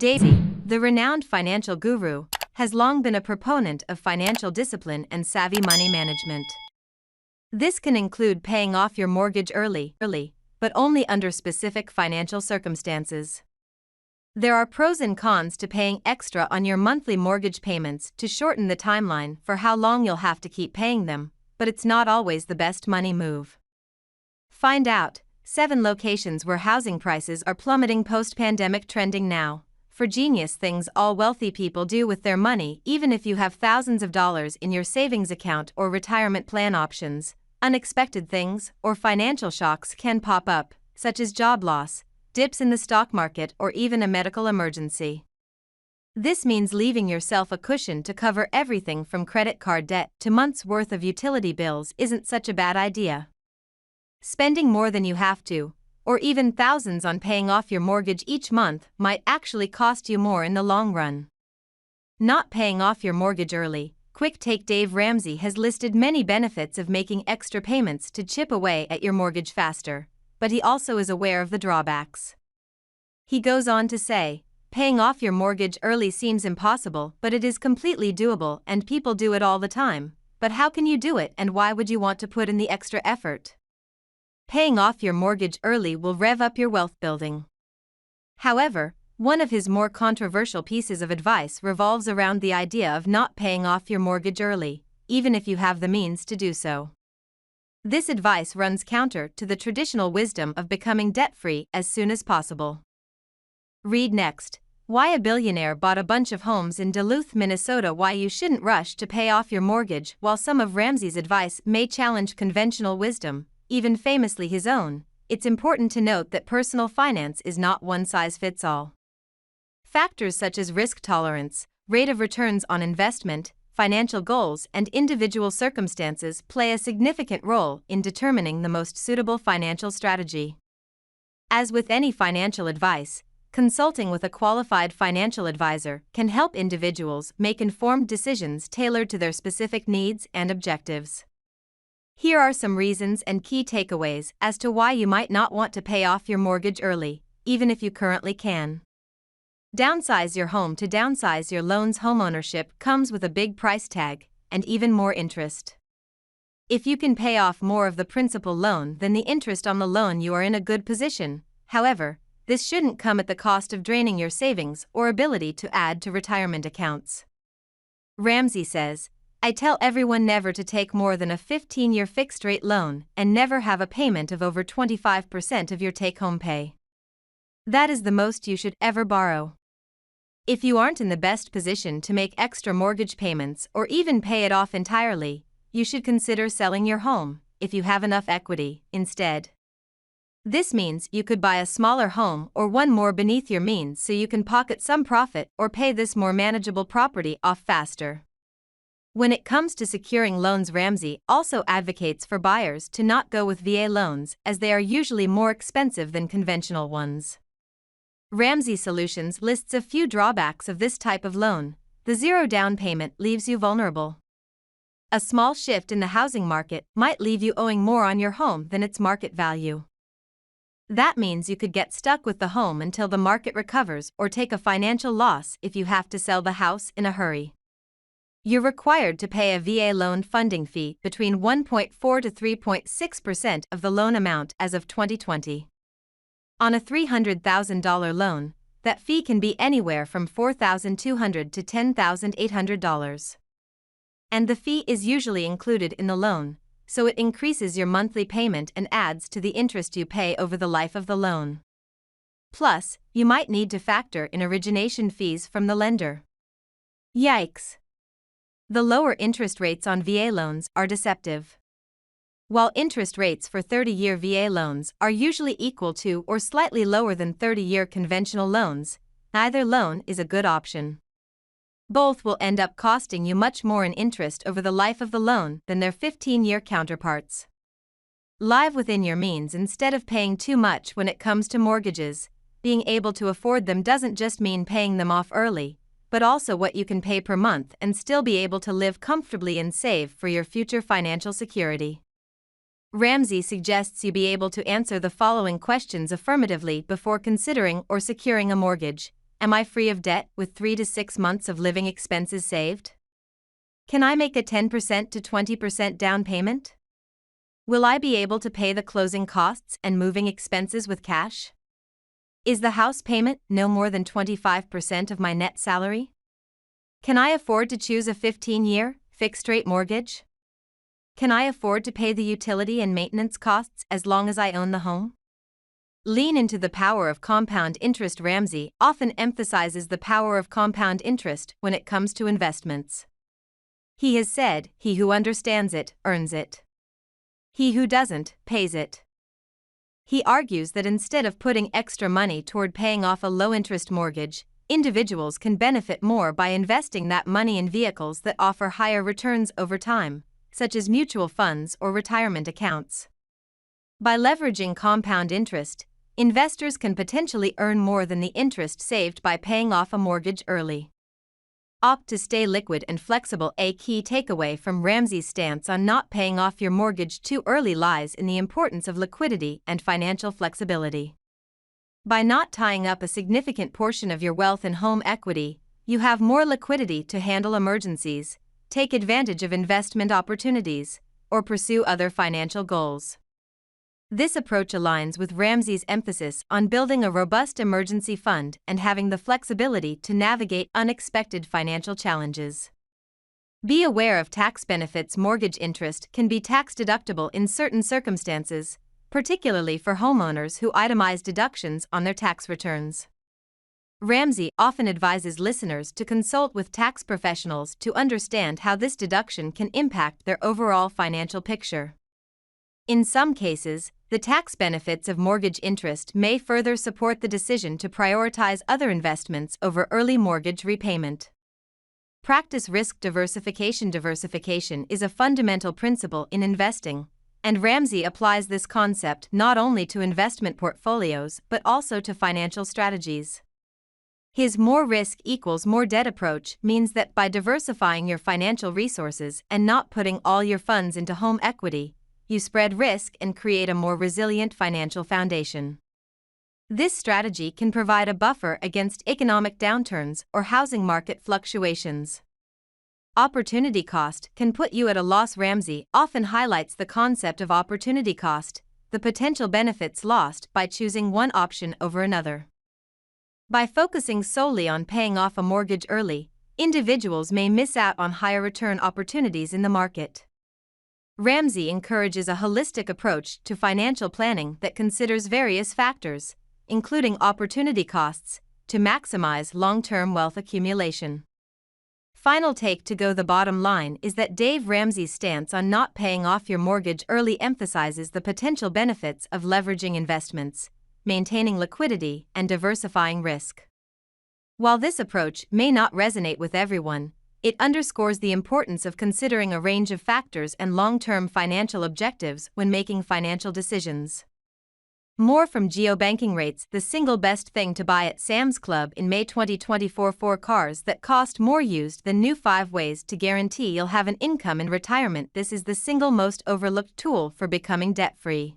Ramsey, the renowned financial guru, has long been a proponent of financial discipline and savvy money management. This can include paying off your mortgage early, but only under specific financial circumstances. There are pros and cons to paying extra on your monthly mortgage payments to shorten the timeline for how long you'll have to keep paying them, but it's not always the best money move. Find out 7 locations where housing prices are plummeting post-pandemic. Trending now. For genius things all wealthy people do with their money, even if you have thousands of dollars in your savings account or retirement plan options, unexpected things or financial shocks can pop up, such as job loss, dips in the stock market, or even a medical emergency. This means leaving yourself a cushion to cover everything from credit card debt to months' worth of utility bills isn't such a bad idea. Spending more than you have to, or even thousands on paying off your mortgage each month, might actually cost you more in the long run. Not paying off your mortgage early. Quick take. Dave Ramsey has listed many benefits of making extra payments to chip away at your mortgage faster, but he also is aware of the drawbacks. He goes on to say, paying off your mortgage early seems impossible, but it is completely doable and people do it all the time. But how can you do it, and why would you want to put in the extra effort? Paying off your mortgage early will rev up your wealth building. However, one of his more controversial pieces of advice revolves around the idea of not paying off your mortgage early, even if you have the means to do so. This advice runs counter to the traditional wisdom of becoming debt-free as soon as possible. Read next. Why a billionaire bought a bunch of homes in Duluth, Minnesota. Why you shouldn't rush to pay off your mortgage. While some of Ramsey's advice may challenge conventional wisdom, even famously his own, it's important to note that personal finance is not one-size-fits-all. Factors such as risk tolerance, rate of returns on investment, financial goals, and individual circumstances play a significant role in determining the most suitable financial strategy. As with any financial advice, consulting with a qualified financial advisor can help individuals make informed decisions tailored to their specific needs and objectives. Here are some reasons and key takeaways as to why you might not want to pay off your mortgage early, even if you currently can. Downsize your home. To downsize your loans, homeownership comes with a big price tag and even more interest. If you can pay off more of the principal loan than the interest on the loan, you are in a good position. However, this shouldn't come at the cost of draining your savings or ability to add to retirement accounts. Ramsey says, I tell everyone never to take more than a 15-year fixed-rate loan and never have a payment of over 25% of your take-home pay. That is the most you should ever borrow. If you aren't in the best position to make extra mortgage payments or even pay it off entirely, you should consider selling your home, if you have enough equity, instead. This means you could buy a smaller home or one more beneath your means so you can pocket some profit or pay this more manageable property off faster. When it comes to securing loans, Ramsey also advocates for buyers to not go with VA loans as they are usually more expensive than conventional ones. Ramsey Solutions lists a few drawbacks of this type of loan. The zero down payment leaves you vulnerable. A small shift in the housing market might leave you owing more on your home than its market value. That means you could get stuck with the home until the market recovers or take a financial loss if you have to sell the house in a hurry. You're required to pay a VA loan funding fee between 1.4 to 3.6% of the loan amount as of 2020. On a $300,000 loan, that fee can be anywhere from $4,200 to $10,800. And the fee is usually included in the loan, so it increases your monthly payment and adds to the interest you pay over the life of the loan. Plus, you might need to factor in origination fees from the lender. Yikes! The lower interest rates on VA loans are deceptive. While interest rates for 30-year VA loans are usually equal to or slightly lower than 30-year conventional loans, neither loan is a good option. Both will end up costing you much more in interest over the life of the loan than their 15-year counterparts. Live within your means instead of paying too much when it comes to mortgages. Being able to afford them doesn't just mean paying them off early, but also what you can pay per month and still be able to live comfortably and save for your future financial security. Ramsey suggests you be able to answer the following questions affirmatively before considering or securing a mortgage. Am I free of debt with 3 to 6 months of living expenses saved? Can I make a 10% to 20% down payment? Will I be able to pay the closing costs and moving expenses with cash? Is the house payment no more than 25% of my net salary? Can I afford to choose a 15-year, fixed-rate mortgage? Can I afford to pay the utility and maintenance costs as long as I own the home? Lean into the power of compound interest. Ramsey often emphasizes the power of compound interest when it comes to investments. He has said, "He who understands it, earns it. He who doesn't, pays it." He argues that instead of putting extra money toward paying off a low-interest mortgage, individuals can benefit more by investing that money in vehicles that offer higher returns over time, such as mutual funds or retirement accounts. By leveraging compound interest, investors can potentially earn more than the interest saved by paying off a mortgage early. Opt to stay liquid and flexible. A key takeaway from Ramsey's stance on not paying off your mortgage too early lies in the importance of liquidity and financial flexibility. By not tying up a significant portion of your wealth in home equity, you have more liquidity to handle emergencies, take advantage of investment opportunities, or pursue other financial goals. This approach aligns with Ramsey's emphasis on building a robust emergency fund and having the flexibility to navigate unexpected financial challenges. Be aware of tax benefits. Mortgage interest can be tax-deductible in certain circumstances, particularly for homeowners who itemize deductions on their tax returns. Ramsey often advises listeners to consult with tax professionals to understand how this deduction can impact their overall financial picture. In some cases, the tax benefits of mortgage interest may further support the decision to prioritize other investments over early mortgage repayment. Practice risk diversification. Diversification is a fundamental principle in investing, and Ramsey applies this concept not only to investment portfolios but also to financial strategies. His more risk equals more debt approach means that by diversifying your financial resources and not putting all your funds into home equity, you spread risk and create a more resilient financial foundation. This strategy can provide a buffer against economic downturns or housing market fluctuations. Opportunity cost can put you at a loss. Ramsey often highlights the concept of opportunity cost, the potential benefits lost by choosing one option over another. By focusing solely on paying off a mortgage early, individuals may miss out on higher return opportunities in the market. Ramsey encourages a holistic approach to financial planning that considers various factors, including opportunity costs, to maximize long-term wealth accumulation. Final take to go. The bottom line is that Dave Ramsey's stance on not paying off your mortgage early emphasizes the potential benefits of leveraging investments, maintaining liquidity, and diversifying risk. While this approach may not resonate with everyone, it underscores the importance of considering a range of factors and long-term financial objectives when making financial decisions. More from GeoBanking rates the single best thing to buy at Sam's Club in May 2024. 4 cars that cost more used than new. 5 ways to guarantee you'll have an income in retirement. This is the single most overlooked tool for becoming debt-free.